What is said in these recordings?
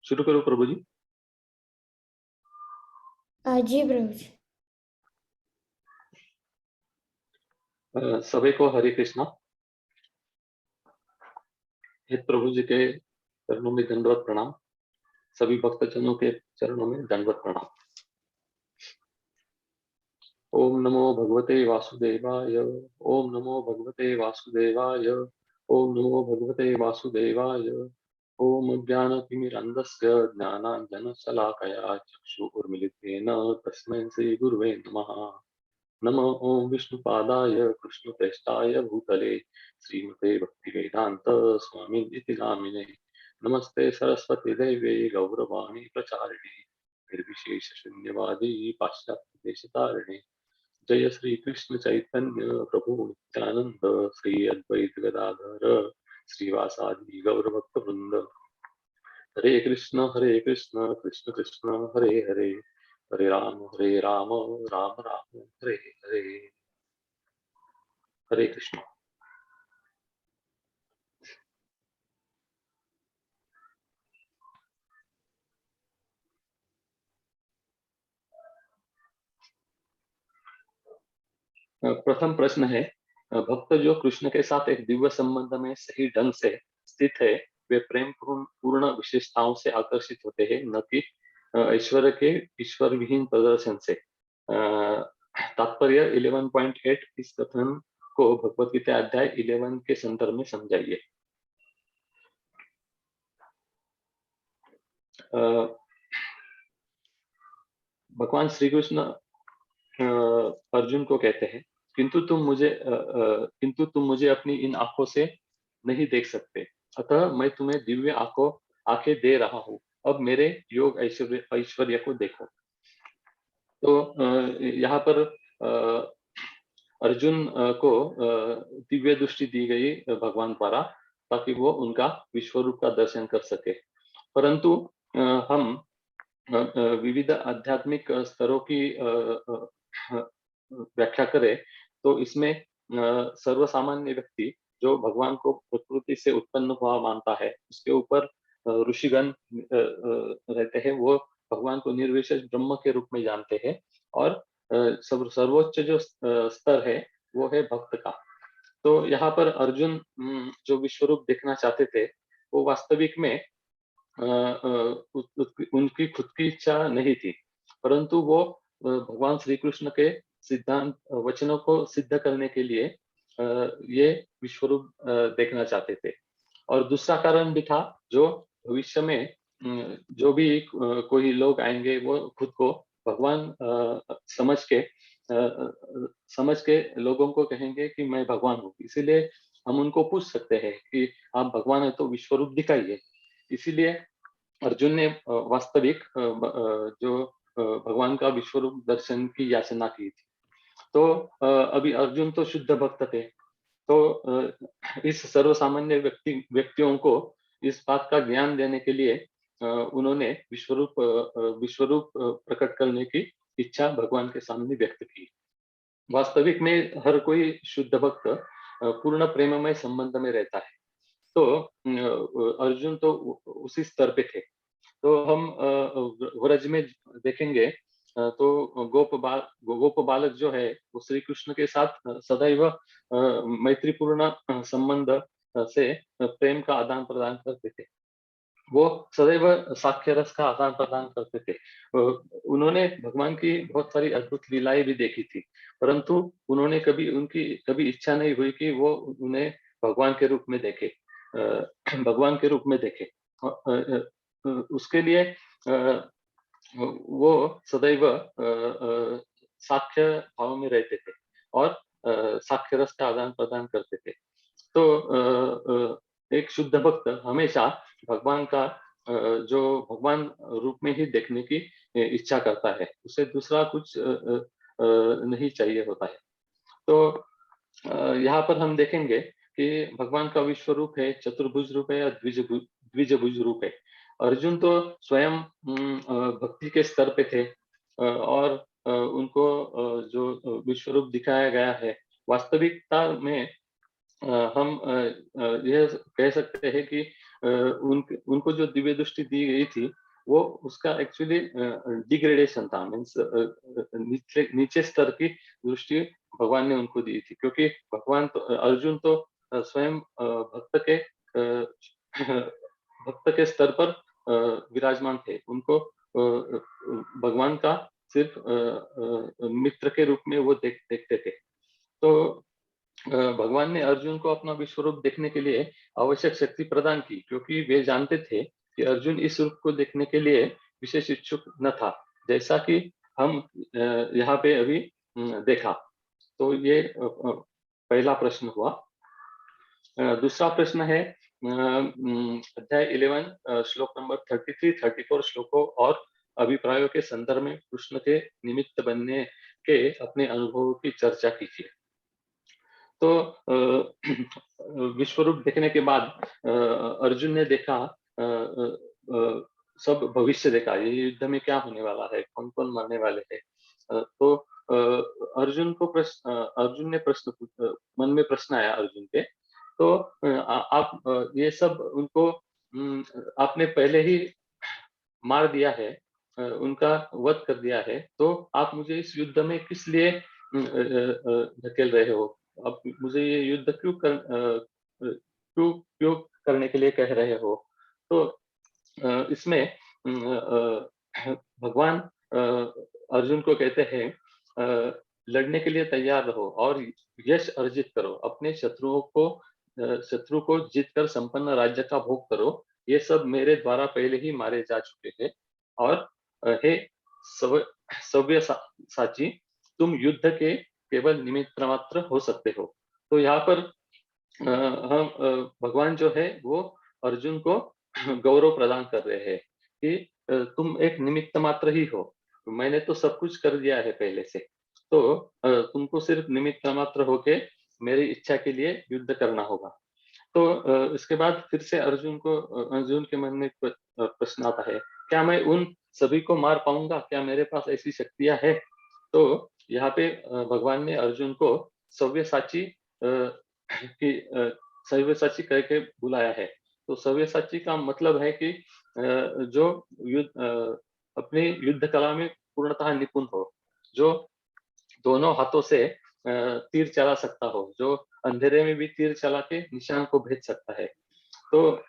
शुरू करो प्रभु जी। जी प्रभु जी। सभी को हरे कृष्णा। हित प्रभु जी के चरणों में दंडवत प्रणाम। सभी भक्तजनों के चरणों में दंडवत प्रणाम। ओम नमो भगवते वासुदेवाय। ओम नमो भगवते वासुदेवाय। ओम नमो भगवते वासुदेवाय। ओम ज्ञानतिमिरन्धस्य ज्ञानाञ्जनशलाकया चक्षुरुन्मिलितेन तस्मै श्री गुरुवे नमः। नमः ओम विष्णुपादाय कृष्णप्रेष्ठाय भूतले श्रीमते भक्तिवेदांत स्वामी इति नामिने। नमस्ते सरस्वती देवे गौरवाणी प्रचारिणे निर्विशेष शून्यवादी पाश्चात्य देशतारिणे। जय श्री कृष्ण चैतन्य प्रभु नित्यानंद श्री अद्वैत गदाधर श्रीवासादि गौरभक्त वृंद। हरे कृष्ण कृष्ण कृष्ण हरे हरे, हरे राम राम राम हरे हरे। हरे कृष्ण। प्रथम प्रश्न है, भक्त जो कृष्ण के साथ एक दिव्य संबंध में सही ढंग से स्थित है, वे प्रेम पूर्ण विशेषताओं से आकर्षित होते हैं, न कि ऐश्वर्य के ईश्वर विहीन प्रदर्शन से। तात्पर्य 11.8 इस कथन को भगवत गीता अध्याय 11 के संदर्भ में समझाइए। भगवान श्री कृष्ण अर्जुन को कहते हैं, किंतु तुम मुझे अपनी इन आंखों से नहीं देख सकते, अतः मैं तुम्हें दिव्य आंखें दे रहा हूँ। अब मेरे योग ऐश्वर्य को देखो। तो यहाँ पर अर्जुन को दिव्य दृष्टि दी गई भगवान द्वारा, ताकि वो उनका विश्व रूप का दर्शन कर सके। परंतु हम विविध आध्यात्मिक स्तरों की व्याख्या करें तो इसमें सर्वसामान्य व्यक्ति जो भगवान को प्रकृति से उत्पन्न हुआ मानता है, उसके ऊपर ऋषिगण रहते हैं, वो भगवान को निर्विशेष ब्रह्म के रूप में जानते हैं। और सर्वोच्च जो स्तर है वो है भक्त का। तो यहाँ पर अर्जुन जो विश्व रूप देखना चाहते थे, वो वास्तविक में उनकी खुद की इच्छा नहीं थी, परंतु वो भगवान श्री कृष्ण के सिद्धांत वचनों को सिद्ध करने के लिए ये विश्वरूप देखना चाहते थे। और दूसरा कारण भी था, जो भविष्य में जो भी कोई लोग आएंगे वो खुद को भगवान समझ के लोगों को कहेंगे कि मैं भगवान हूँ। इसीलिए हम उनको पूछ सकते हैं कि आप भगवान है तो विश्वरूप दिखाइए। इसीलिए अर्जुन ने वास्तविक जो भगवान का विश्वरूप दर्शन की याचना की थी। तो अभी अर्जुन तो शुद्ध भक्त थे, तो इस सर्वसामान्य व्यक्तियों को इस बात का ज्ञान देने के लिए उन्होंने विश्वरूप प्रकट करने की इच्छा भगवान के सामने व्यक्त की। वास्तविक में हर कोई शुद्ध भक्त पूर्ण प्रेममय संबंध में रहता है। तो अर्जुन तो उसी स्तर पे थे। तो हम व्रज में देखेंगे तो गोप बालक जो है वो श्री कृष्ण के साथ सदैव मैत्रीपूर्ण संबंध से प्रेम का आदान प्रदान करते थे। वो सदैव साक्ष्य रस का आदान प्रदान करते थे। उन्होंने भगवान की बहुत सारी अद्भुत लीलाएं भी देखी थी, परंतु उन्होंने उनकी कभी इच्छा नहीं हुई कि वो उन्हें भगवान के रूप में देखे, भगवान के रूप में देखे। उसके लिए वो सदैव साक्ष्य भाव में रहते थे और साक्ष्य रस का आदान प्रदान करते थे। तो एक शुद्ध भक्त हमेशा भगवान का जो भगवान रूप में ही देखने की इच्छा करता है, उसे दूसरा कुछ नहीं चाहिए होता है। तो यहाँ पर हम देखेंगे कि भगवान का विश्व रूप है, चतुर्भुज रूप है या द्विजभुज रूप है। अर्जुन तो स्वयं भक्ति के स्तर पे थे और उनको जो विश्व रूप दिखाया गया है, वास्तविकता में हम यह कह सकते हैं कि उनको जो दिव्य दृष्टि दी गई थी, वो उसका एक्चुअली डिग्रेडेशन था, मीन्स नीचे नीचे स्तर की दृष्टि भगवान ने उनको दी थी, क्योंकि भगवान तो अर्जुन तो स्वयं भक्त के भक्त के स्तर पर विराजमान थे। उनको भगवान का सिर्फ मित्र के रूप में वो देखते थे। तो भगवान ने अर्जुन को अपना विश्व रूप देखने के लिए आवश्यक शक्ति प्रदान की, क्योंकि वे जानते थे कि अर्जुन इस रूप को देखने के लिए विशेष इच्छुक न था, जैसा कि हम यहाँ पे अभी देखा। तो ये पहला प्रश्न हुआ। दूसरा प्रश्न है अध्याय 11 श्लोक नंबर 33, 34 श्लोकों और अभिप्रायों के संदर्भ में कृष्ण के निमित्त बनने के अपने अनुभवों की चर्चा कीजिए। तो विश्व रूप देखने के बाद अर्जुन ने देखा, सब भविष्य देखा, ये युद्ध में क्या होने वाला है, कौन कौन मरने वाले हैं। तो अर्जुन ने मन में प्रश्न आया अर्जुन के। तो आप ये सब उनको आपने पहले ही मार दिया है, उनका वध कर दिया है, तो आप मुझे इस युद्ध में किस लिए धकेल रहे हो? आप मुझे ये युद्ध क्यों करने के लिए कह रहे हो? तो इसमें भगवान अर्जुन को कहते हैं, लड़ने के लिए तैयार रहो और यश अर्जित करो, अपने शत्रु को जीतकर संपन्न राज्य का भोग करो। ये सब मेरे द्वारा पहले ही मारे जा चुके हैं। और हे सव साची, तुम युद्ध के केवल निमित्त मात्र हो सकते हो। तो यहाँ पर हम भगवान जो है वो अर्जुन को गौरव प्रदान कर रहे हैं कि तुम एक निमित्त मात्र ही हो, मैंने तो सब कुछ कर दिया है पहले से, तो तुमको सिर्फ निमित्त मात्र होके मेरी इच्छा के लिए युद्ध करना होगा। तो इसके बाद फिर से अर्जुन के मन में एक प्रश्न आता है, क्या मैं उन सभी को मार पाऊंगा? क्या मेरे पास ऐसी शक्तियां है? तो यहाँ पे भगवान ने अर्जुन को सव्यसाची कि सव्यसाची कह के बुलाया है। तो सव्यसाची का मतलब है कि जो अपनी युद्ध कला में पूर्णतः निपुण हो, जो दोनों हाथों से तीर चला सकता हो, जो अंधेरे में भी तीर चला के निशान को भेज सकता है। तो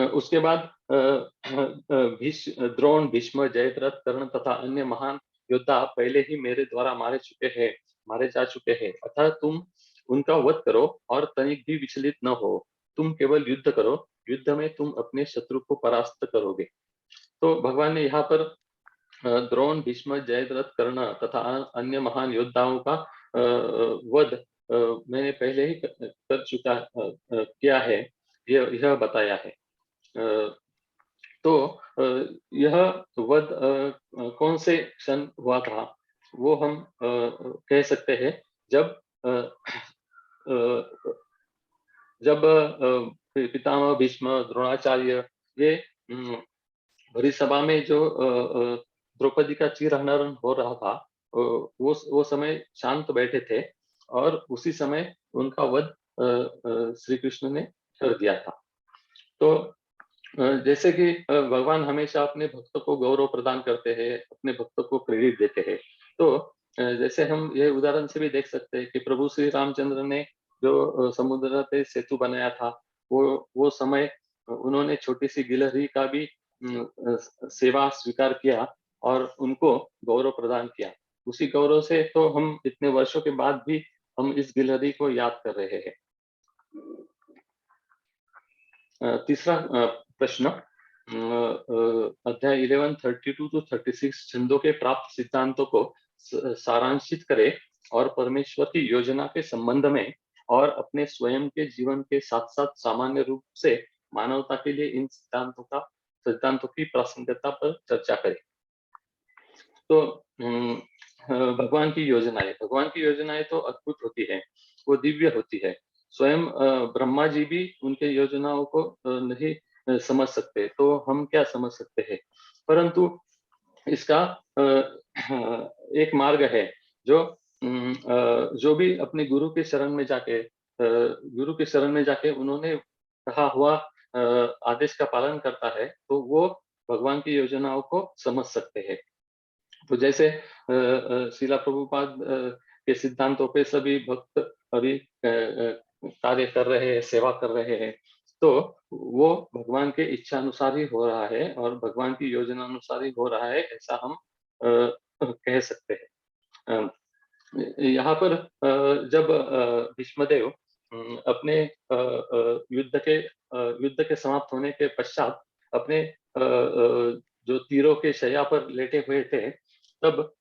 उसके बाद द्रोण, भीष्म, जयद्रथ, कर्ण तथा अन्य महान योद्धा पहले ही मेरे द्वारा मारे जा चुके हैं। अतः तुम उनका वध करो और तनिक भी विचलित न हो। तुम केवल युद्ध करो, युद्ध में तुम अपने शत्रु को परास्त करोगे। तो भगवान ने यहाँ पर द्रोण, भीष्म, जयद्रथ, कर्ण तथा अन्य महान योद्धाओं का वध मैंने पहले ही कर चुका किया है, यह बताया है। तो यह वध कौन से क्षण हुआ था, वो हम कह सकते हैं जब जब पितामह भीष्म, द्रोणाचार्य ये भरी सभा में जो द्रौपदी का चीरहरण हो रहा था, वो समय शांत बैठे थे और उसी समय उनका वध श्री कृष्ण ने कर दिया था। तो जैसे कि भगवान हमेशा अपने भक्तों को गौरव प्रदान करते हैं, अपने भक्तों को क्रेडिट देते हैं। तो जैसे हम ये उदाहरण से भी देख सकते हैं कि प्रभु श्री रामचंद्र ने जो समुद्र पे सेतु बनाया था, वो समय उन्होंने छोटी सी गिलहरी का भी सेवा स्वीकार किया और उनको गौरव प्रदान किया। उसी गौरव से तो हम इतने वर्षों के बाद भी हम इस गिलहरी को याद कर रहे हैं। तीसरा प्रश्न, अध्याय 11 32 to 36 छंदों के प्राप्त सिद्धांतों को सारांशित करें और परमेश्वर की योजना के संबंध में और अपने स्वयं के जीवन के साथ साथ सामान्य रूप से मानवता के लिए इन सिद्धांतों की प्रासंगिकता पर चर्चा करें। तो भगवान की योजनाएं तो अद्भुत होती है, वो दिव्य होती है। स्वयं ब्रह्मा जी भी उनके योजनाओं को नहीं समझ सकते, तो हम क्या समझ सकते हैं। परंतु इसका एक मार्ग है, जो भी अपने गुरु के शरण में जाके उन्होंने कहा हुआ आदेश का पालन करता है, तो वो भगवान की योजनाओं को समझ सकते हैं। तो जैसे शिला प्रभुपाद के सिद्धांतों पे सभी भक्त अभी कार्य कर रहे हैं, सेवा कर रहे हैं, तो वो भगवान के इच्छा अनुसार ही हो रहा है और भगवान की योजना अनुसार ही हो रहा है, ऐसा हम कह सकते हैं। यहाँ पर जब भीष्मदेव अपने युद्ध के समाप्त होने के पश्चात अपने जो तीरों के शैया पर लेटे हुए थे, तब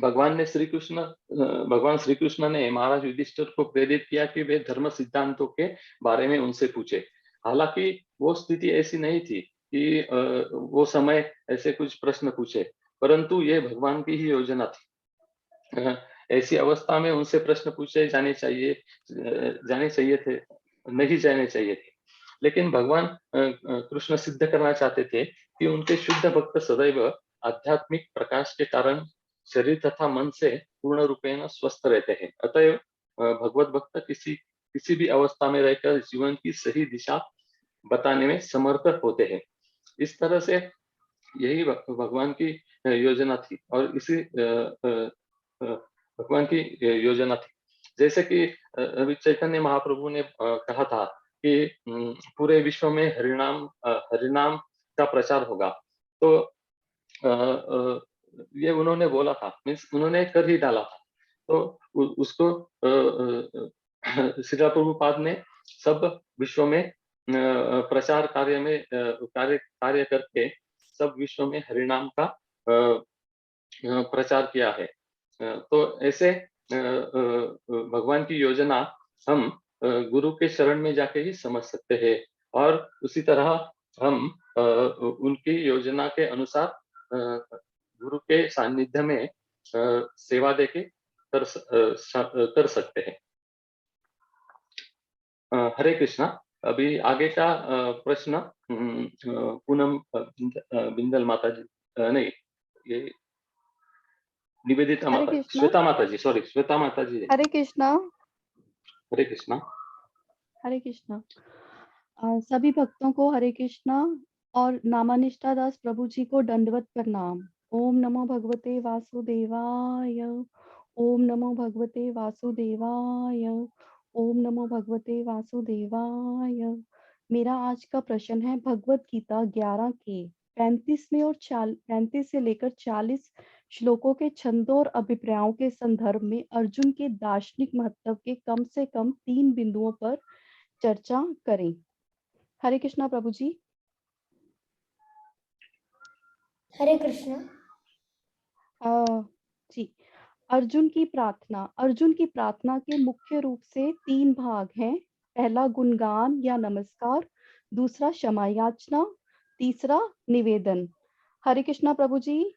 भगवान श्री कृष्ण ने महाराज युधिष्ठिर को प्रेरित किया कि वे धर्म सिद्धांतों के बारे में उनसे पूछे। हालांकि वो स्थिति ऐसी नहीं थी कि वो समय ऐसे कुछ प्रश्न पूछे, परंतु ये भगवान की ही योजना थी। ऐसी अवस्था में उनसे प्रश्न पूछे जाने चाहिए थे, नहीं जाने चाहिए थे। लेकिन भगवान कृष्ण सिद्ध करना चाहते थे कि उनके शुद्ध भक्त सदैव आध्यात्मिक प्रकाश के कारण शरीर तथा मन से पूर्ण रूपेण स्वस्थ रहते हैं। अतएव भगवत भक्त किसी भी अवस्था में रहकर जीवन की सही दिशा बताने में समर्थ होते हैं। इस तरह से यही भगवान की योजना थी और इसी भगवान की योजना थी। जैसे कि अभी चैतन्य महाप्रभु ने कहा था कि पूरे विश्व में हरिनाम का प्रचार होगा। तो ये उन्होंने बोला था, मीन्स उन्होंने कर ही डाला था। तो उसको श्रीला प्रभुपाद ने सब विश्व में प्रचार कार्य में कार्य कार्य करके सब विश्व में हरिनाम का प्रचार किया है। तो ऐसे भगवान की योजना हम गुरु के शरण में जाके ही समझ सकते हैं और उसी तरह हम उनकी योजना के अनुसार गुरु के सानिध्य में सेवा देके कर सकते हैं। हरे कृष्णा। अभी आगे का प्रश्न पूनम बिंदल माता जी, नहीं, ये निवेदिता हरे माता, कृष्णा। श्वेता माता जी, सॉरी, श्वेता माता जी। हरे कृष्णा। हरे कृष्णा। हरे कृष्णा। सभी भक्तों को हरे कृष्णा और नामानिष्ठा दास प्रभु जी को दंडवत प्रणाम। ओम नमो भगवते वासुदेवाय। ओम नमो भगवते वासुदेवाय। ओम नमो भगवते वासुदेवाय। मेरा आज का प्रश्न है भगवत गीता 11 के 35 में और 35 से लेकर 40 श्लोकों के छंदों और अभिप्रायों के संदर्भ में अर्जुन के दार्शनिक महत्व के कम से कम 3 बिंदुओं पर चर्चा करें। हरे कृष्णा प्रभु जी। हरे कृष्णा। जी, अर्जुन की प्रार्थना के मुख्य रूप से 3 भाग हैं। पहला गुणगान या नमस्कार, दूसरा क्षमा याचना, तीसरा निवेदन। हरे कृष्णा प्रभु जी।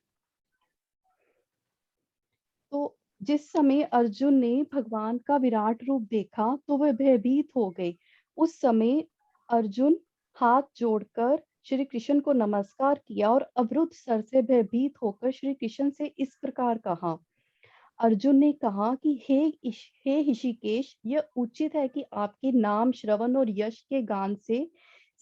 तो जिस समय अर्जुन ने भगवान का विराट रूप देखा तो वह भयभीत हो गए। उस समय अर्जुन हाथ जोड़कर श्री कृष्ण को नमस्कार किया और अवरुद्ध सर से भयभीत होकर श्री कृष्ण से इस प्रकार कहा। अर्जुन ने कहा कि हे ऋषिकेश, यह उचित है कि आपके नाम श्रवण और यश के गान से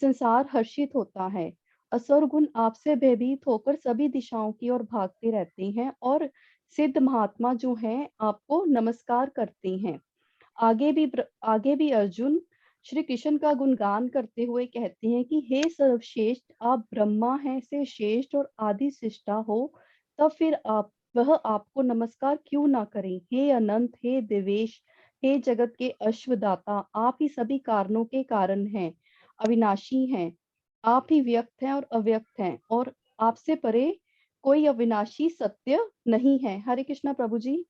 संसार हर्षित होता है। असुर गुण आपसे भयभीत होकर सभी दिशाओं की ओर भागते रहते हैं और सिद्ध महात्मा जो हैं आपको नमस्कार करते हैं। आगे भी अर्जुन श्री कृष्ण का गुणगान करते हुए कहते हैं कि हे सर्वश्रेष्ठ, आप ब्रह्मा हैं से श्रेष्ठ और आदि सृष्टा हो, तब फिर वह आपको नमस्कार क्यों ना करें। हे अनंत, हे देवेश, हे जगत के अश्वदाता, आप ही सभी कारणों के कारण हैं, अविनाशी हैं। आप ही व्यक्त हैं और अव्यक्त हैं और आपसे परे कोई अविनाशी सत्य नहीं है। हरे कृष्णा प्रभु जी।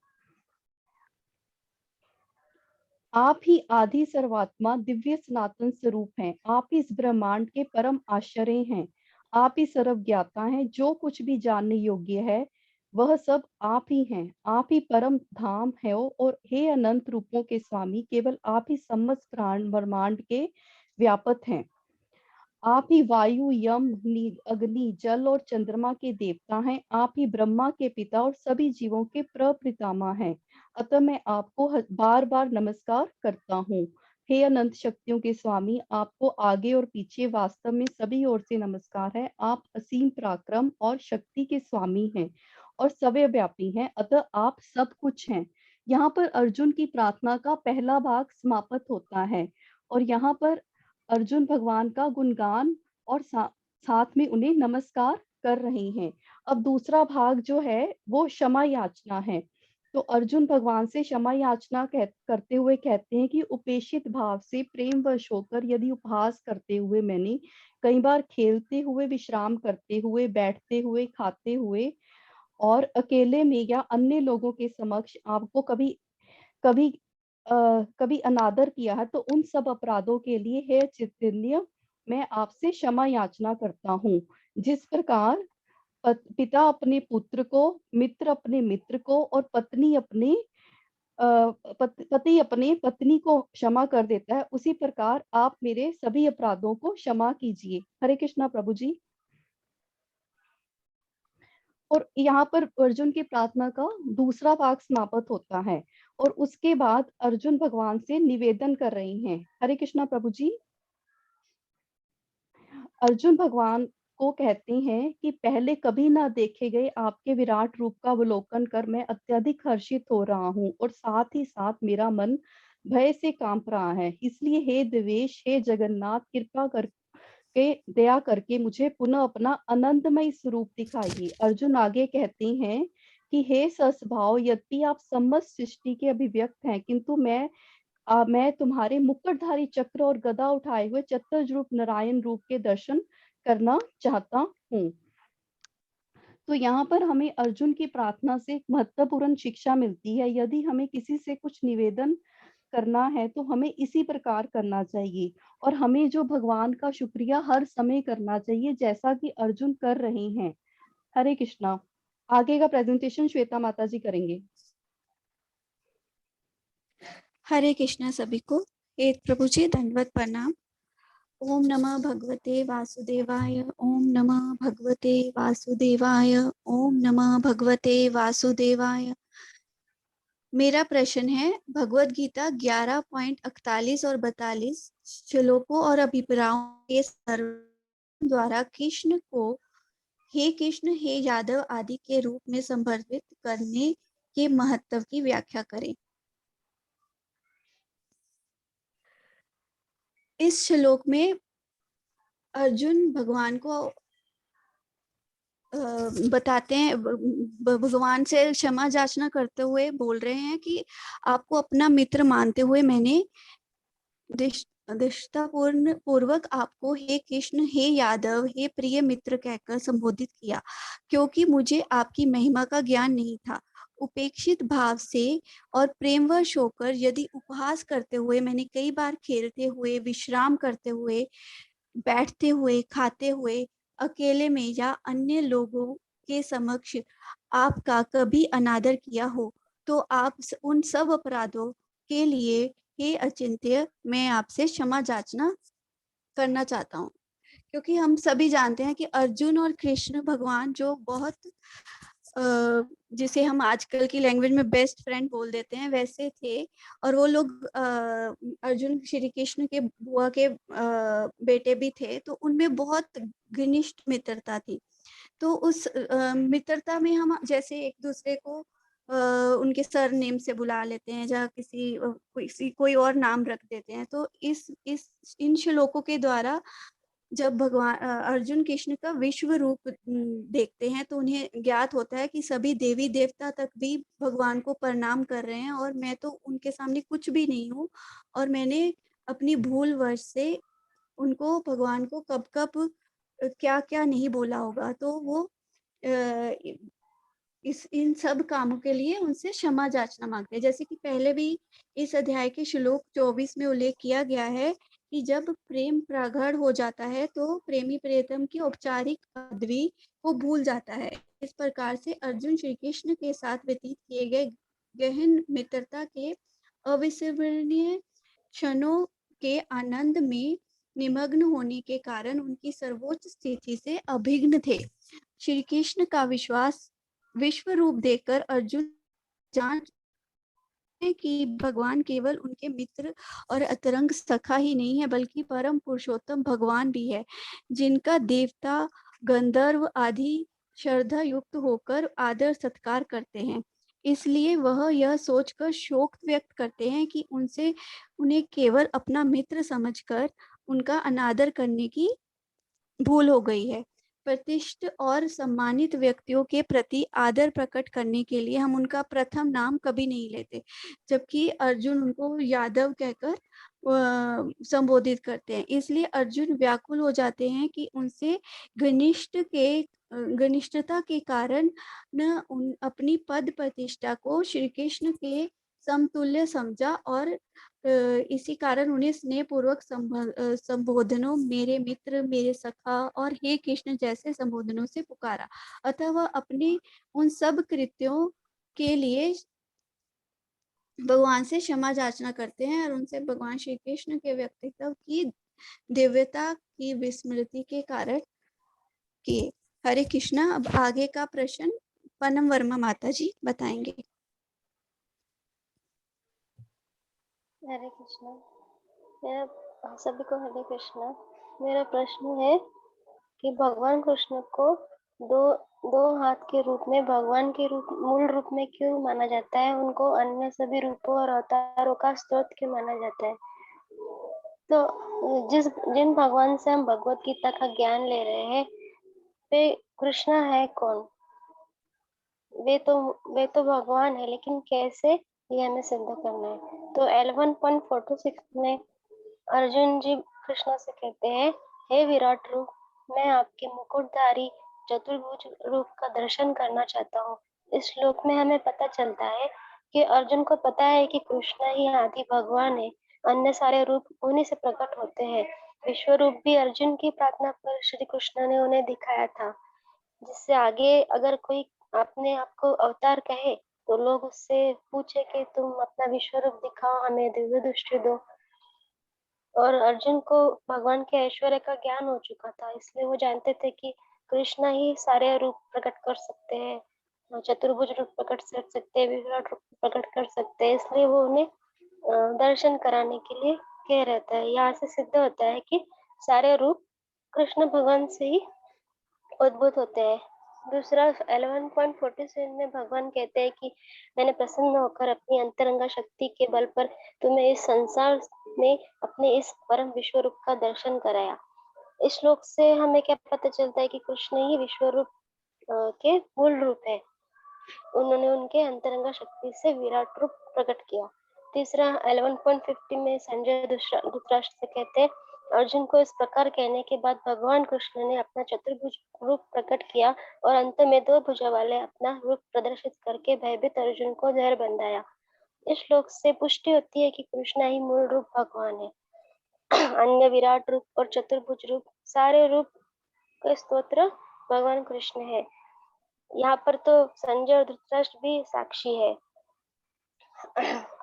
आप ही आदि सर्वात्मा दिव्य सनातन स्वरूप हैं। आप इस ब्रह्मांड के परम आश्चर्य हैं। आप ही सर्वज्ञाता हैं। जो कुछ भी जानने योग्य है वह सब आप ही हैं। आप ही परम धाम है और हे अनंत रूपों के स्वामी, केवल आप ही समस्त ब्रह्मांड के व्यापक हैं। आप ही वायु, यम, अग्नि, जल और चंद्रमा के देवता हैं। आप ही ब्रह्मा के पिता और सभी जीवों के प्रपितामह हैं। अतः मैं आपको बार बार नमस्कार करता हूँ। हे अनंत शक्तियों के स्वामी, आपको आगे और पीछे वास्तव में सभी ओर से नमस्कार है। आप असीम पराक्रम और शक्ति के स्वामी हैं और सर्वव्यापी हैं, अतः आप सब कुछ हैं। यहाँ पर अर्जुन की प्रार्थना का पहला भाग समाप्त होता है और यहाँ पर अर्जुन भगवान का गुणगान और साथ में उन्हें नमस्कार कर रहे हैं। अब दूसरा भाग जो है वो क्षमा याचना है। तो अर्जुन भगवान से क्षमा याचना करते हुए कहते हैं कि उपेक्षित भाव से प्रेम वश होकर यदि उपहास करते हुए मैंने कई बार खेलते हुए, विश्राम करते हुए, बैठते हुए, खाते हुए और अकेले में या अन्य लोगों के समक्ष आपको कभी कभी कभी अनादर किया है, तो उन सब अपराधों के लिए हे चैतन्य मैं आपसे क्षमा याचना करता हूँ। जिस प्रकार पिता अपने पुत्र को, मित्र अपने मित्र को और पत्नी अपने पति अपने पत्नी को क्षमा कर देता है, उसी प्रकार आप मेरे सभी अपराधों को क्षमा कीजिए। हरे कृष्णा प्रभु जी। और यहाँ पर अर्जुन की प्रार्थना का दूसरा भाग समाप्त होता है और उसके बाद अर्जुन भगवान से निवेदन कर रहे हैं। हरे कृष्णा प्रभु जी। अर्जुन भगवान को कहते हैं कि पहले कभी ना देखे गए आपके विराट रूप का अवलोकन कर मैं अत्यधिक हर्षित हो रहा हूँ और साथ ही साथ मेरा मन भय से कांप रहा है। इसलिए हे देवेश, हे जगन्नाथ, कृपा करके दया करके मुझे पुनः अपना आनंदमय स्वरूप दिखाइए। अर्जुन आगे कहते हैं कि हे सस्भाव, यद्यपि आप समस्त सृष्टि के अभिव्यक्त हैं, किंतु मैं तुम्हारे मुकुटधारी चक्र और गदा उठाए हुए चतुर्भुज नारायण रूप के दर्शन करना चाहता हूँ। तो यहाँ पर हमें अर्जुन की प्रार्थना से एक महत्वपूर्ण शिक्षा मिलती है। यदि हमें किसी से कुछ निवेदन करना है तो हमें इसी प्रकार करना चाहिए और हमें जो भगवान का शुक्रिया हर समय करना चाहिए, जैसा कि अर्जुन कर रहे हैं। हरे कृष्णा। आगे का प्रेजेंटेशन श्वेता माता जी करेंगे। हरे कृष्णा सभी को। एक प्रभु जी दंडवत प्रणाम। ओम नमः भगवते वासुदेवाय, ओम नमः भगवते वासुदेवाय, ओम नमः भगवते वासुदेवाय। मेरा प्रश्न है, भगवत गीता 11.41 और 42 श्लोकों और अभिप्रायों के द्वारा कृष्ण को हे कृष्ण, हे यादव आदि के रूप में संदर्भित करने के महत्व की व्याख्या करें। इस श्लोक में अर्जुन भगवान को बताते हैं, भगवान से क्षमा याचना करते हुए बोल रहे हैं कि आपको अपना मित्र मानते हुए मैंने पूर्वक आपको हे कृष्ण, हे यादव, हे प्रिय मित्र कहकर संबोधित किया, क्योंकि मुझे आपकी महिमा का ज्ञान नहीं था। उपेक्षित भाव से और प्रेमवश होकर यदि उपहास करते हुए मैंने कई बार खेलते हुए, विश्राम करते हुए, बैठते हुए, खाते हुए, अकेले में या अन्य लोगों के समक्ष आपका कभी अनादर किया हो, तो आप उन सब अपराधों के लिए हे अचिंत्य मैं आपसे क्षमा याचना करना चाहता हूँ। क्योंकि हम सभी जानते हैं कि अर्जुन और कृष्ण भगवान जो बहुत जिसे हम आजकल की लैंग्वेज में बेस्ट फ्रेंड बोल देते हैं वैसे थे, और वो लोग अर्जुन श्री कृष्ण के बुआ के बेटे भी थे, तो उनमें बहुत घनिष्ठ मित्रता थी। तो उस मित्रता में हम जैसे एक दूसरे को उनके सर नेम से बुला लेते हैं या कोई और नाम रख देते हैं। तो इन श्लोकों के द्वारा जब भगवान अर्जुन कृष्ण का विश्व रूप देखते हैं तो उन्हें ज्ञात होता है कि सभी देवी देवता तक भी भगवान को प्रणाम कर रहे हैं और मैं तो उनके सामने कुछ भी नहीं हूँ, और मैंने अपनी भूल वश से उनको, भगवान को कब कब क्या क्या नहीं बोला होगा। तो वो इन सब कामों के लिए उनसे क्षमा याचना मांगते हैं। जैसे कि पहले भी इस अध्याय के श्लोक 24 में उल्लेख किया गया है कि जब प्रेम प्रगाढ़ हो जाता है तो प्रेमी प्रियतम की औपचारिक पदवी को भूल जाता है। इस प्रकार से अर्जुन श्री कृष्ण के साथ व्यतीत किए गए गहन मित्रता के अविस्मरणीय क्षणों के आनंद में निमग्न होने के कारण उनकी सर्वोच्च स्थिति से अभिन्न थे। श्री कृष्ण का विश्व रूप देखकर अर्जुन जान कि भगवान केवल उनके मित्र और अंतरंग सखा ही नहीं है, बल्कि परम पुरुषोत्तम भगवान भी है, जिनका देवता गंधर्व आदि श्रद्धा युक्त होकर आदर सत्कार करते हैं। इसलिए वह यह सोचकर शोक व्यक्त करते हैं कि उन्हें केवल अपना मित्र समझकर उनका अनादर करने की भूल हो गई है। प्रतिष्ठित और सम्मानित व्यक्तियों के प्रति आदर प्रकट करने के लिए हम उनका प्रथम नाम कभी नहीं लेते, जबकि अर्जुन उनको यादव कहकर संबोधित करते हैं। इसलिए अर्जुन व्याकुल हो जाते हैं कि उनसे घनिष्ठता के कारण न अपनी पद प्रतिष्ठा को श्री कृष्ण के समतुल्य समझा और इसी कारण उन्हें स्नेहपूर्वक संबोधनों, मेरे मित्र, मेरे सखा और हे कृष्ण जैसे संबोधनों से पुकारा। अतः वह अपने उन सब कृत्यों के लिए भगवान से क्षमा याचना करते हैं और उनसे भगवान श्री कृष्ण के व्यक्तित्व की दिव्यता की विस्मृति के कारण किए। हरे कृष्णा। अब आगे का प्रश्न पनम वर्मा माता जी बताएंगे। हरे कृष्णा। मेरा सभी को हरे कृष्णा। मेरा प्रश्न है कि भगवान कृष्ण को दो हाथ के रूप में भगवान के रूप मूल रूप में क्यों माना जाता है? उनको अन्य सभी रूपों और अवतारों का स्रोत क्यों माना जाता है? तो जिन भगवान से हम भगवत गीता का ज्ञान ले रहे हैं, वे कृष्ण है कौन? वे तो भगवान है, लेकिन कैसे, ये हमें सिद्ध करना है। तो L1.46 में अर्जुन जी कृष्ण से कहते हैं, हे विराट रूप, मैं आपके मुकुटधारी चतुर्भुज रूप का दर्शन करना चाहता हूँ। इस श्लोक में हमें पता चलता है कि अर्जुन को पता है कि कृष्ण ही आदि भगवान है, अन्य सारे रूप उन्हीं से प्रकट होते हैं। विश्व रूप भी अर्जुन की प्रार्थना पर श्री कृष्ण ने उन्हें दिखाया था, जिससे आगे अगर कोई अपने आप को अवतार कहे तो लोग उससे पूछे कि तुम अपना विश्व रूप दिखाओ, हमें दिव्य दृष्टि दो। और अर्जुन को भगवान के ऐश्वर्य का ज्ञान हो चुका था, इसलिए वो जानते थे कि कृष्ण ही सारे रूप प्रकट कर सकते हैं, चतुर्भुज रूप प्रकट कर सकते हैं, विराट रूप प्रकट कर सकते हैं। इसलिए वो उन्हें दर्शन कराने के लिए कह रहता है। यहाँ से सिद्ध होता है कि सारे रूप कृष्ण भगवान से ही उद्भूत होते हैं। दूसरा 11.47 में भगवान कहते हैं कि मैंने प्रसन्न होकर अपनी अंतरंगा शक्ति के बल पर तुम्हें इस संसार में अपने इस परम विश्व रूप का दर्शन कराया। इस श्लोक से हमें क्या पता चलता है कि कृष्ण ही विश्व रूप के मूल रूप है। उन्होंने उनके अंतरंगा शक्ति से विराट रूप प्रकट किया। तीसरा 11.50 में संजय धृतराष्ट्र से कहते हैं, अर्जुन को इस प्रकार कहने के बाद भगवान कृष्ण ने अपना चतुर्भुज रूप प्रकट किया और अंत में दो भुजा वाले अपना रूप प्रदर्शित करके भयभीत अर्जुन को धैर्य बंधाया। इस श्लोक से पुष्टि होती है कि कृष्ण ही मूल रूप भगवान है। अन्य विराट रूप और चतुर्भुज रूप सारे रूप के स्तोत्र भगवान कृष्ण है। यहाँ पर तो संजय और धृतराष्ट्र भी साक्षी है।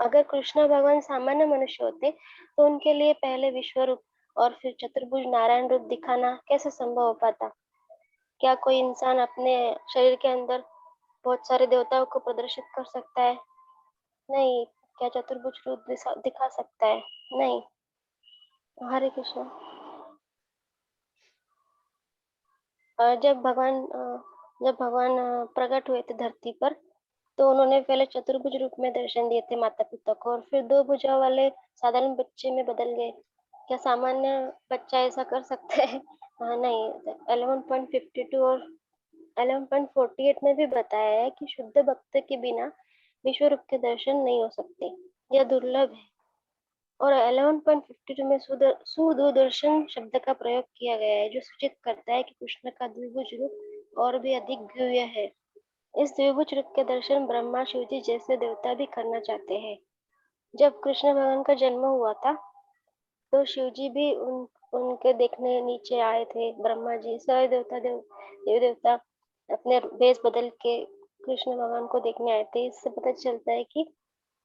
अगर कृष्ण भगवान सामान्य मनुष्य होते तो उनके लिए पहले विश्व रूप और फिर चतुर्भुज नारायण रूप दिखाना कैसे संभव हो पाता? क्या कोई इंसान अपने शरीर के अंदर बहुत सारे देवताओं को प्रदर्शित कर सकता है? नहीं। क्या चतुर्भुज रूप दिखा सकता है? नहीं। हरे कृष्ण। जब भगवान प्रकट हुए थे धरती पर, तो उन्होंने पहले चतुर्भुज रूप में दर्शन दिए थे माता पिता को, और फिर दो भुजा वाले साधारण बच्चे में बदल गए। क्या सामान्य बच्चा ऐसा कर सकता है? नहीं। 11.52 और 11.48 में भी बताया है कि शुद्ध भक्त के बिना विश्व रूप के दर्शन नहीं हो सकते, यह दुर्लभ है। और 11.52 में सुदूरदर्शन शब्द का प्रयोग किया गया है, जो सूचित करता है कि कृष्ण का द्विभुज रूप और भी अधिक दिव्य है। इस द्विभुज रूप के दर्शन ब्रह्मा, शिव जी जैसे देवता भी करना चाहते हैं। जब कृष्ण भगवान का जन्म हुआ था, तो शिव जी भी उनके देखने नीचे आए थे। ब्रह्मा जी, सारे देव देवता अपने वेश बदल के कृष्ण भगवान को देखने आए थे। इससे पता चलता है कि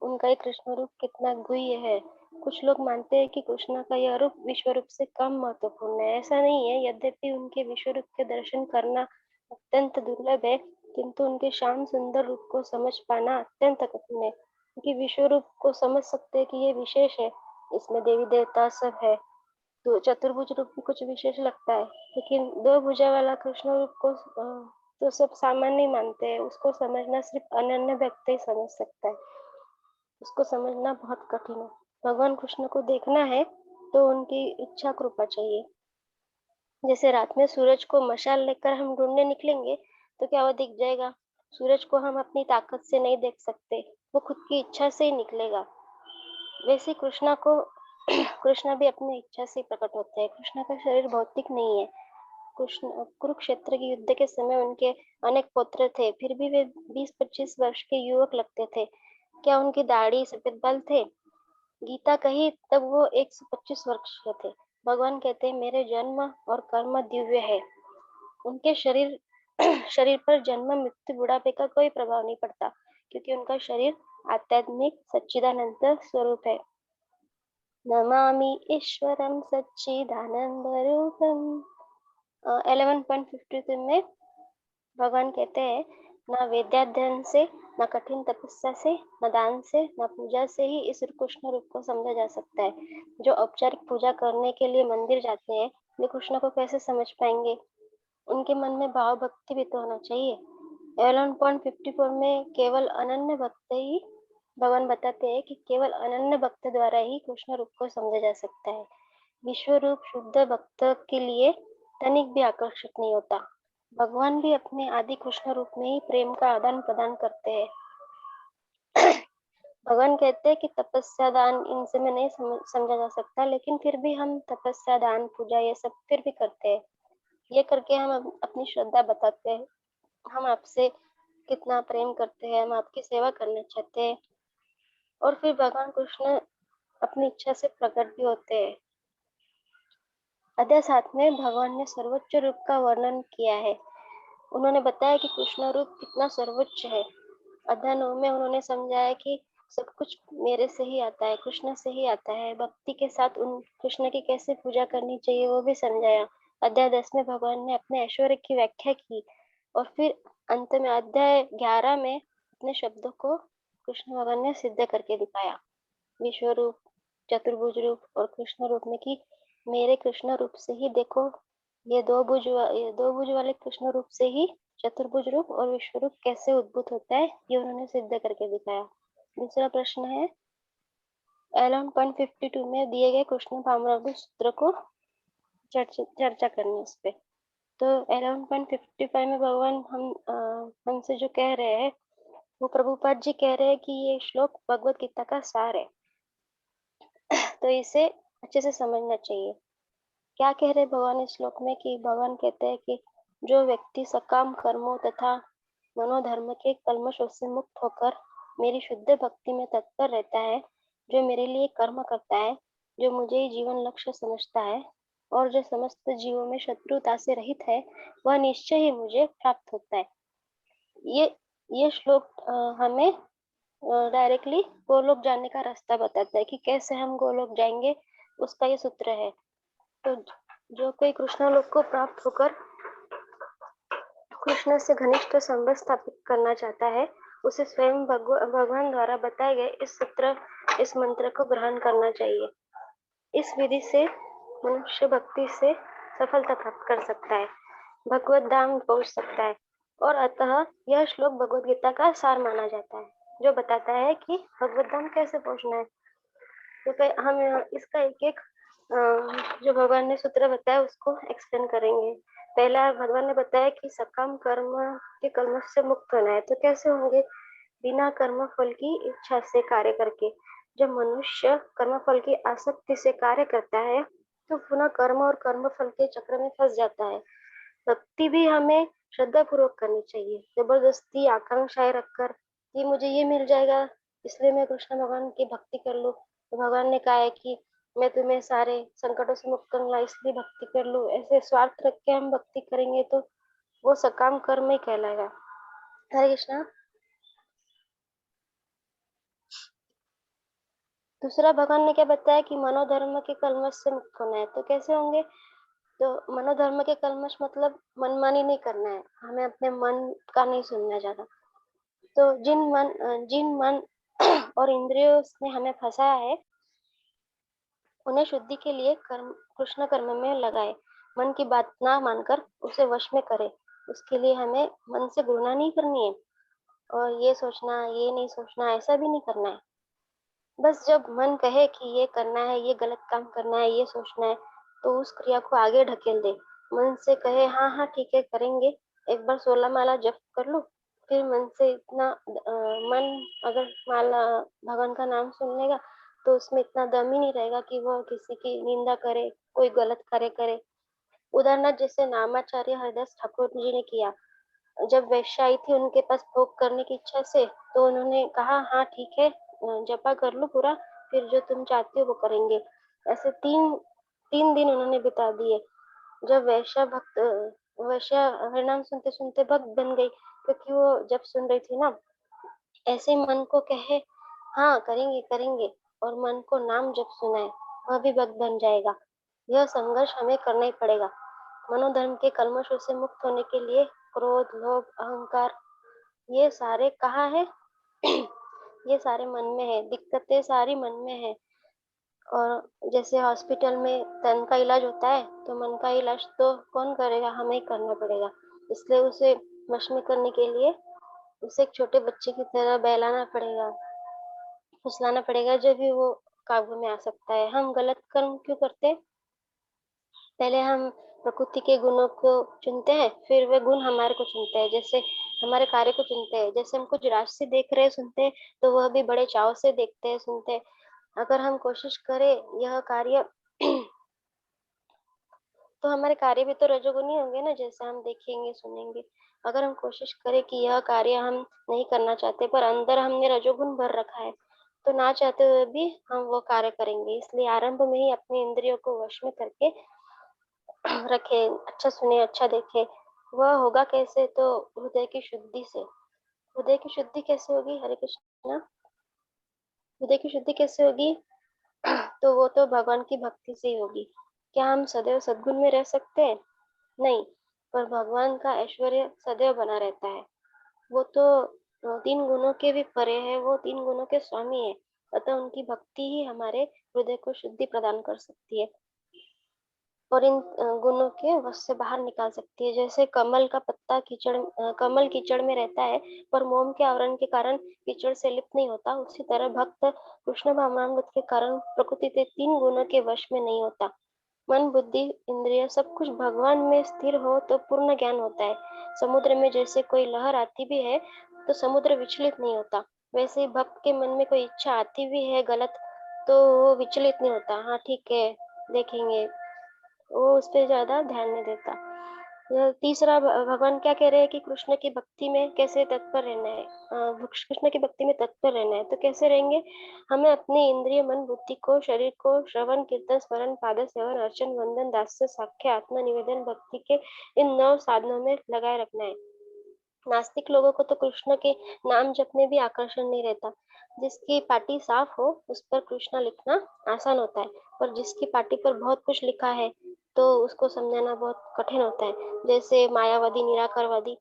उनका ये कृष्ण रूप कितना गुह्य है। कुछ लोग मानते हैं कि कृष्ण का यह रूप विश्व रूप से कम महत्वपूर्ण है। ऐसा नहीं है। यद्यपि उनके विश्व रूप के दर्शन करना अत्यंत दुर्लभ है, किंतु उनके श्याम सुंदर रूप को समझ पाना अत्यंत कठिन है। क्योंकि विश्व रूप को समझ सकते हैं कि ये विशेष है, इसमें देवी देवता सब है। तो चतुर्भुज रूप भी कुछ विशेष लगता है, लेकिन दो भुजा वाला कृष्ण रूप को तो सब सामान्य ही मानते हैं। उसको समझना सिर्फ अनन्य व्यक्ति ही समझ सकता है, उसको समझना बहुत कठिन है। भगवान कृष्ण को देखना है तो उनकी इच्छा कृपा चाहिए। जैसे रात में सूरज को मशाल लेकर हम ढूंढने निकलेंगे तो क्या वो दिख जाएगा? सूरज को हम अपनी ताकत से नहीं देख सकते, वो खुद की इच्छा से ही निकलेगा। वैसे कृष्णा को कृष्णा भी अपनी इच्छा से प्रकट होते हैं। कृष्णा का शरीर भौतिक नहीं है। कृष्ण कुरुक्षेत्र के युद्ध के समय उनके अनेक पुत्र थे, फिर भी वे 20-25 वर्ष के युवक लगते थे। क्या उनकी दाढ़ी सफेद बाल थे? गीता कही तब वो 125 वर्ष के थे। भगवान कहते हैं मेरे जन्म और कर्म दिव्य है। उनके शरीर शरीर पर जन्म मृत्यु बुढ़ापे का कोई प्रभाव नहीं पड़ता, क्योंकि उनका शरीर आध्यात्मिक सच्चिदानंद स्वरूप है। नमामि ईश्वरं सच्चिदानंद रूपम। 11.52 में भगवान कहते हैं ना वेदाध्ययन से, न कठिन तपस्या से, न दान से, न पूजा से ही इस कृष्ण रूप को समझा जा सकता है। जो औपचारिक पूजा करने के लिए मंदिर जाते हैं वे कृष्ण को कैसे समझ पाएंगे? उनके मन में भाव भक्ति भी तो होना चाहिए। 11.54 में केवल अनन्य भक्त ही भगवान बताते हैं कि केवल अनन्य भक्त द्वारा ही कृष्ण रूप को समझा जा सकता है। विश्व रूप शुद्ध भक्त के लिए तनिक भी आकर्षक नहीं होता। भगवान भी अपने आदि कृष्ण रूप में ही प्रेम का आदान प्रदान करते हैं। भगवान कहते हैं कि तपस्या दान इनसे में नहीं समझा जा सकता, लेकिन फिर भी हम तपस्या दान पूजा ये सब फिर भी करते हैं। ये करके हम अपनी श्रद्धा बताते हैं, हम आपसे कितना प्रेम करते हैं, हम आपकी सेवा करना चाहते हैं। और फिर भगवान कृष्ण अपनी इच्छा से प्रकट भी होते हैं। अध्याय 7 में भगवान ने सर्वोच्च रूप का वर्णन किया है। उन्होंने बताया कि कृष्ण रूप कितना सर्वोच्च है। अध्याय 9 में उन्होंने समझाया कि सब कुछ मेरे से ही आता है, कृष्ण से ही आता है। भक्ति के साथ उन कृष्ण की कैसे पूजा करनी चाहिए वो भी समझाया। अध्याय 10 में भगवान ने अपने ऐश्वर्य की व्याख्या की और फिर अंत में अध्याय 11 में अपने शब्दों को कृष्ण भगवान ने सिद्ध करके दिखाया। विश्व रूप, चतुर्भुज रूप और कृष्ण रूप में कि मेरे कृष्ण रूप से ही देखो, ये दो भुज वाले कृष्ण रूप से ही चतुर्भुज रूप और विश्व रूप कैसे उद्भूत होता है ये उन्होंने सिद्ध करके दिखाया। दूसरा प्रश्न है 11.52 में दिए गए कृष्ण पामरावधि सूत्र को चर्चा करनी इस पे। तो 11.55 में भगवान हमसे जो कह रहे हैं वो प्रभुपाद जी कह रहे हैं कि ये श्लोक भगवत गीता का सार है, तो इसे अच्छे से समझना चाहिए। क्या कह रहे भगवान इस श्लोक में कि भगवान कहते हैं कि जो व्यक्ति सकाम कर्मों तथा मनोधर्म के कल्मशों से मुक्त होकर मेरी शुद्ध भक्ति में तत्पर रहता है, जो मेरे लिए कर्म करता है, जो मुझे ही जीवन लक्ष्य समझता है और जो समस्त जीवों में शत्रुता से रहित है, वह निश्चय ही मुझे प्राप्त होता है। ये श्लोक हमें डायरेक्टली गोलोक जाने का रास्ता बताता है कि कैसे हम गोलोक जाएंगे, उसका ये सूत्र है। तो जो कोई कृष्ण लोक को प्राप्त होकर कृष्ण से घनिष्ठ संबंध स्थापित करना चाहता है, उसे स्वयं भगवान द्वारा बताए गए इस सूत्र, इस मंत्र को ग्रहण करना चाहिए। इस विधि से मनुष्य भक्ति से सफलता प्राप्त कर सकता है, भगवत धाम पहुंच सकता है। और अतः यह श्लोक भगवत गीता का सार माना जाता है, जो बताता है कि भगवत धाम कैसे पहुंचना है। तो हम इसका एक एक जो भगवान ने सूत्र बताया उसको एक्सप्लेन करेंगे। पहला भगवान ने बताया कि सकाम कर्म के कर्म से मुक्त होना है, तो कैसे होंगे? बिना कर्म फल की इच्छा से कार्य करके। जब मनुष्य कर्म फल की आसक्ति से कार्य करता है तो पुनः कर्म और कर्म फल के चक्र में फंस जाता है। भक्ति भी हमें श्रद्धा पूर्वक करनी चाहिए, जबरदस्ती आकांक्षाएं रखकर कि मुझे ये मिल जाएगा इसलिए मैं कृष्ण भगवान की भक्ति कर लूं। तो भगवान ने कहा है कि मैं तुम्हें सारे संकटों से मुक्त करूंगा इसलिए भक्ति कर लूं। ऐसे स्वार्थ रख के हम भक्ति करेंगे तो वो सकाम कर्म ही कहलाएगा। हरे कृष्णा। दूसरा भगवान ने क्या बताया कि मनोधर्म के कलमश से मुक्त होना है, तो कैसे होंगे? तो मनोधर्म के कलमश मतलब मनमानी नहीं करना है, हमें अपने मन का नहीं सुनना ज्यादा। तो जिन मन और इंद्रियों ने हमें फंसाया है, उन्हें शुद्धि के लिए कृष्ण कर्म में लगाए। मन की बात ना मानकर उसे वश में करे। उसके लिए हमें मन से घृणा नहीं करनी है और ये सोचना, ये नहीं सोचना, ऐसा भी नहीं करना है। बस जब मन कहे कि ये करना है, ये गलत काम करना है, ये सोचना है, तो उस क्रिया को आगे ढकेल दे। मन से कहे हाँ हाँ ठीक है करेंगे, एक बार 16 माला जप कर लो, फिर मन से इतना मन अगर माला भगवान का नाम सुन लेगा तो उसमें इतना दम ही नहीं रहेगा कि वो किसी की निंदा करे, कोई गलत कार्य करे। उदाहरणार्थ जैसे नामाचार्य हरिदास ठाकुर जी ने किया। जब वैश्य आई थी उनके पास भोग करने की इच्छा से, तो उन्होंने कहा हाँ ठीक है जपा कर लो पूरा, फिर जो तुम चाहते हो वो करेंगे। ऐसे तीन तीन दिन उन्होंने बिता दिए। जब वैश्या हरिनाम सुनते सुनते भक्त बन गई, क्योंकि वो जब सुन रही थी ना, ऐसे मन को कहे हाँ करेंगे करेंगे और मन को नाम जब सुनाए, वह भी भक्त बन जाएगा। यह संघर्ष हमें करना ही पड़ेगा। मनोधर्म के कल्मशों से मुक्त होने के लिए क्रोध, लोभ, अहंकार, ये सारे कहाँ है? ये सारे मन में है, दिक्कतें सारी मन में है। और जैसे हॉस्पिटल में तन का इलाज होता है, तो मन का इलाज तो कौन करेगा? हमें ही करना पड़ेगा। इसलिए उसे वश में करने के लिए उसे एक छोटे बच्चे की तरह बहलाना पड़ेगा, फुसलाना पड़ेगा, जब भी वो काबू में आ सकता है। हम गलत कर्म क्यों करते हैं? पहले हम प्रकृति के गुणों को चुनते हैं, फिर वे गुण हमारे को चुनते हैं, जैसे हमारे कार्य को चुनते हैं। जैसे हम कुछ राशि देख रहे सुनते हैं, तो वह भी बड़े चाव से देखते हैं, सुनते हैं। अगर हम कोशिश करें यह कार्य तो हमारे कार्य भी तो रजोगुनी होंगे ना, जैसे हम देखेंगे सुनेंगे। अगर हम कोशिश करें कि यह कार्य हम नहीं करना चाहते, पर अंदर हमने रजोगुण भर रखा है, तो ना चाहते हुए भी हम वो कार्य करेंगे। इसलिए आरंभ में ही अपने इंद्रियों को वश में करके रखे, अच्छा सुने, अच्छा देखे। वह होगा कैसे? तो हृदय की शुद्धि से। हृदय की शुद्धि कैसे होगी? हरे कृष्णा। हृदय की शुद्धि कैसे होगी? तो वो तो भगवान की भक्ति से ही होगी। क्या हम सदैव सद्गुण में रह सकते हैं? नहीं, पर भगवान का ऐश्वर्य सदैव बना रहता है। वो तो तीन गुणों के भी परे है, वो तीन गुणों के स्वामी है। अतः उनकी भक्ति ही हमारे हृदय को शुद्धि प्रदान कर सकती है और इन गुणों के वश से बाहर निकाल सकती है। जैसे कमल कीचड़ में रहता है, पर मोम के आवरण के कारण कीचड़ से लिप्त नहीं होता, उसी तरह भक्त कृष्ण भावनामृत के कारण प्रकृति के तीन गुणों के वश में नहीं होता। मन, बुद्धि, इंद्रिय सब कुछ भगवान में स्थिर हो तो पूर्ण ज्ञान होता है। समुद्र में जैसे कोई लहर आती भी है तो समुद्र विचलित नहीं होता, वैसे ही भक्त के मन में कोई इच्छा आती भी है गलत, तो वो विचलित नहीं होता। हाँ ठीक है देखेंगे, वो उस पर ज्यादा ध्यान नहीं देता। तीसरा भगवान क्या कह रहे हैं कि कृष्ण की भक्ति में कैसे तत्पर रहना है। कृष्ण की भक्ति में तत्पर रहना है तो कैसे रहेंगे? हमें अपने इंद्रिय, मन, बुद्धि को, शरीर को श्रवण, कीर्तन, स्मरण, पाद सेवन, अर्चन, वंदन, दास्य, साख्य, आत्म निवेदन, भक्ति के इन 9 साधनों में लगाए रखना है। नास्तिक लोगों को तो कृष्ण के नाम जप में भी आकर्षण नहीं रहता। जिसकी पाटी साफ हो उस पर कृष्ण लिखना आसान होता है, पर जिसकी पाटी पर बहुत कुछ लिखा है तो उसको समझाना बहुत कठिन होता है। जैसे मायावादी, निराकारवादी,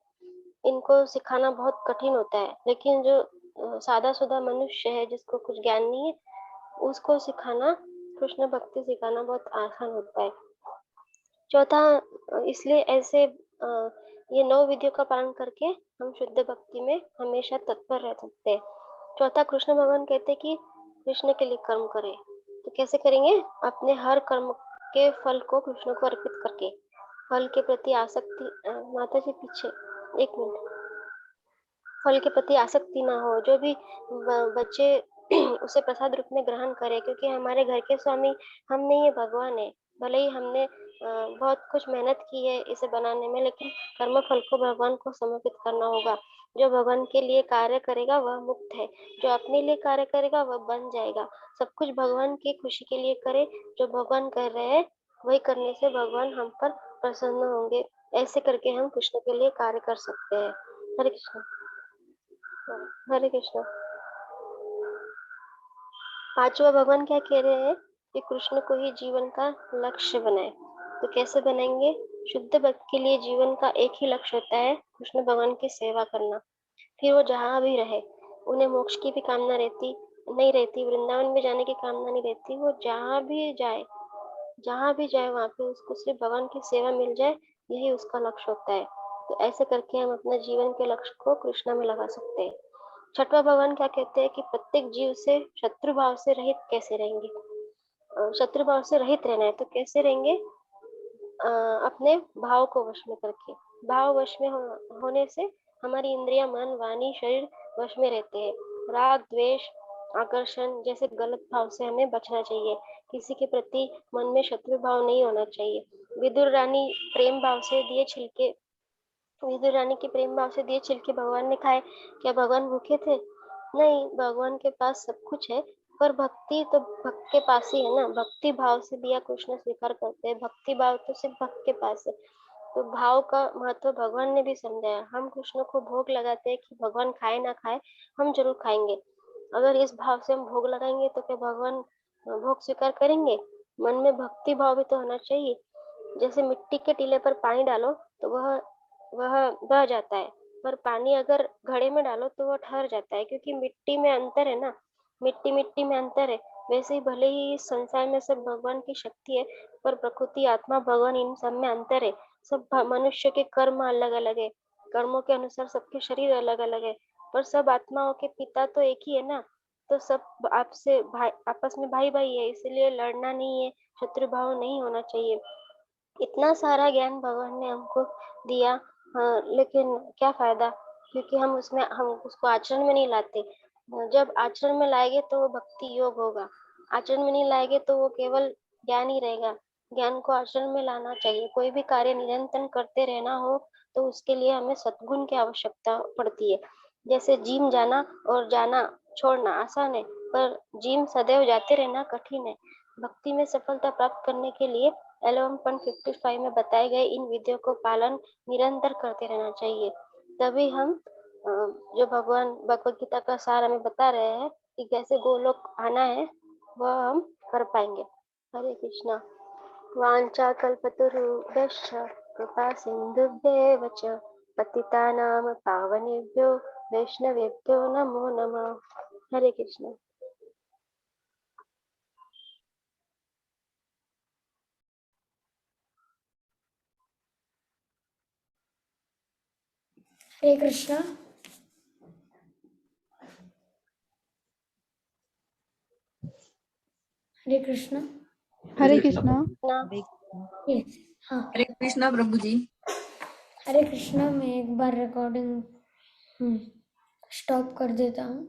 इनको सिखाना बहुत कठिन होता है, लेकिन जो सादा सुधा मनुष्य है जिसको कुछ ज्ञान नहीं है, उसको सिखाना, कृष्ण भक्ति सिखाना बहुत आसान होता है। चौथा, इसलिए ऐसे ये 9 विधियों का पालन करके हम शुद्ध भक्ति में हमेशा तत्पर रह सकते हैं। चौथा, कृष्ण भगवान कहते हैं कि कृष्ण के लिए कर्म करें। तो कैसे करेंगे? अपने हर कर्म के फल को कृष्ण को अर्पित करके। फल के प्रति आसक्ति, माता जी पीछे एक मिनट, फल के प्रति आसक्ति ना हो। जो भी बच्चे उसे प्रसाद रूप में ग्रहण करें, क्योंकि हमारे घर के स्वामी हम नहीं है, भगवान है। भले ही हमने बहुत कुछ मेहनत की है इसे बनाने में, लेकिन कर्म फल को भगवान को समर्पित करना होगा। जो भगवान के लिए कार्य करेगा वह मुक्त है, जो अपने लिए कार्य करेगा वह बन जाएगा। सब कुछ भगवान की खुशी के लिए करे, जो भगवान कर रहे हैं वही करने से भगवान हम पर प्रसन्न होंगे। ऐसे करके हम कृष्ण के लिए कार्य कर सकते हैं। हरे कृष्ण। हरे कृष्ण। पांचवा, भगवान क्या कह रहे हैं कि कृष्ण को ही जीवन का लक्ष्य बनाए। तो कैसे बनाएंगे? शुद्ध भक्त के लिए जीवन का एक ही लक्ष्य होता है, कृष्ण भगवान की सेवा करना। फिर वो जहाँ भी रहे, उन्हें मोक्ष की भी कामना रहती, नहीं रहती, वृंदावन में जाने की कामना नहीं रहती, वो जहाँ भी जाए वहाँ पे उसको सिर्फ भगवान की सेवा मिल जाए, यही उसका लक्ष्य होता है। तो ऐसे करके हम अपने जीवन के लक्ष्य को कृष्णा में लगा सकते हैं। छठवां भगवान क्या कहते हैं कि प्रत्येक जीव से शत्रु भाव से रहित कैसे रहेंगे। शत्रु भाव से रहित रहना है तो कैसे रहेंगे, अपने भाव को वश में करके। भाव वश में होने से हमारी इंद्रियां, मन, वाणी, शरीर वश में रहते हैं। राग, द्वेष, आकर्षण जैसे गलत भाव से हमें बचना चाहिए। किसी के प्रति मन में शत्रु भाव नहीं होना चाहिए। विदुर रानी प्रेम भाव से दिए छिलके विदुर रानी के प्रेम भाव से दिए छिलके भगवान ने खाए। क्या भगवान भूखे थे? नहीं, भगवान के पास सब कुछ है, पर भक्ति तो भक्त के पास ही है ना। भक्ति भाव से दिया कृष्ण स्वीकार करते हैं। भक्ति भाव तो सिर्फ भक्त के पास है। तो भाव का महत्व भगवान ने भी समझाया। हम कृष्ण को भोग लगाते हैं कि भगवान खाए ना खाए, हम जरूर खाएंगे। अगर इस भाव से हम भोग लगाएंगे तो क्या भगवान भोग स्वीकार करेंगे? मन में भक्ति भाव भी तो होना चाहिए। जैसे मिट्टी के टीले पर पानी डालो तो वह बह जाता है, पर पानी अगर घड़े में डालो तो वह ठहर जाता है, क्योंकि मिट्टी में अंतर है ना। मिट्टी में अंतर है। वैसे ही भले ही इस संसार में सब भगवान की शक्ति है, पर प्रकृति, आत्मा, भगवान, इन सब में अंतर है। सब मनुष्य के कर्म अलग अलग है। कर्मों के अनुसार सबके शरीर अलग अलग है, पर सब आत्माओं के पिता तो एक ही है ना। तो सब आपसे भाई, आपस में भाई भाई है, इसलिए लड़ना नहीं है, शत्रु भाव नहीं होना चाहिए। इतना सारा ज्ञान भगवान ने हमको दिया, लेकिन क्या फायदा, क्योंकि हम उसको आचरण में नहीं लाते। जब आचरण में लाएंगे तो वो भक्ति योग होगा। आचरण में नहीं लाएंगे तो वो केवल ज्ञान ही रहेगा। ज्ञान को आचरण में लाना चाहिए। कोई भी कार्य निरंतर करते रहना हो तो उसके लिए हमें सद्गुण की आवश्यकता पड़ती है। जैसे जिम जाना और जाना छोड़ना आसान है, पर जिम सदैव जाते रहना कठिन है। भक्ति में सफलता प्राप्त करने के लिए 11.55 में बताए गए इन विधियों को पालन निरंतर करते रहना चाहिए। तभी हम जो भगवान भगवत गीता का सार हमें बता रहे हैं कि कैसे गोलोक आना है, वह हम कर पाएंगे। हरे कृष्णा। वांछा कल्पतरुभ्यश्च कृपा सिन्धुभ्येव च पतितानां पावनेभ्यो वैष्णवेभ्यो नमो नमः। हरे कृष्णा। हरे कृष्णा। हरे कृष्णा। हरे कृष्णा। यस, हाँ। हरे कृष्णा प्रभु जी। हरे कृष्णा। मैं एक बार रिकॉर्डिंग स्टॉप कर देता हूँ।